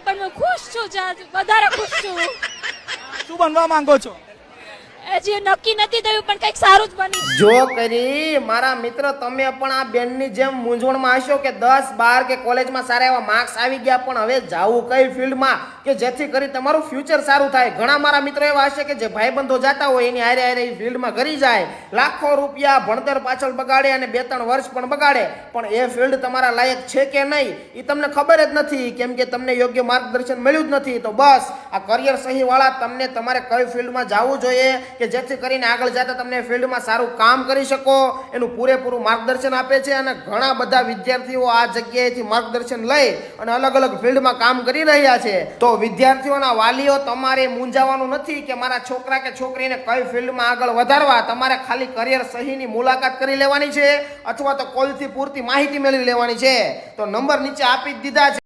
પણ હું ખુશ છું, વધારે ખુશ છું. શું બનવા માંગો છો? હજી નક્કી નથી થયું પણ કંઈક સારું જ બનીશ. જો કરી મારા મિત્ર, તમે પણ આ બેનની જેમ મૂંઝવણમાં હશો કે 10, 12 કે કોલેજમાં સારા એવા માર્ક્સ આવી ગયા, પણ હવે જાવું કઈ ફિલ્ડમાં કે જેથી કરી તમારું ફ્યુચર સારું થાય. ઘણા મારા મિત્રો એવા હશે કે જે ભાઈબંધો જાતા હોય એની હારે હારે એ ફિલ્ડમાં કરી જાય, લાખો રૂપિયા ભણતર પાછળ બગાડે અને 2-3 વર્ષ પણ બગાડે, પણ એ ફિલ્ડ તમારા લાયક છે કે નહીં એ તમને ખબર જ નથી, કેમ કે તમને યોગ્ય માર્ગદર્શન મળ્યું જ નથી. તો બસ આ કરિયર સહી વાળા તમને તમારે કઈ ફિલ્ડમાં જવું જોઈએ કે જેથી કરીને આગળ જતા તમને ફિલ્ડમાં સારું કામ કરી શકો એનું પૂરેપૂરું માર્ગદર્શન આપે છે. અને ઘણા બધા વિદ્યાર્થીઓ આ જગ્યાએથી માર્ગદર્શન લઈ અને અલગ અલગ ફિલ્ડમાં કામ કરી રહ્યા છે. તો વિદ્યાર્થીઓના વાલીઓ, તમારે મૂંઝાવાનું નથી કે મારા છોકરા કે છોકરીને કઈ ફિલ્ડમાં આગળ વધારવા. તમારે ખાલી કરિયર સહીની મુલાકાત કરી લેવાની છે અથવા તો કોલથી પૂરતી માહિતી મેળવી લેવાની છે. તો નંબર નીચે આપી જ દીધા છે.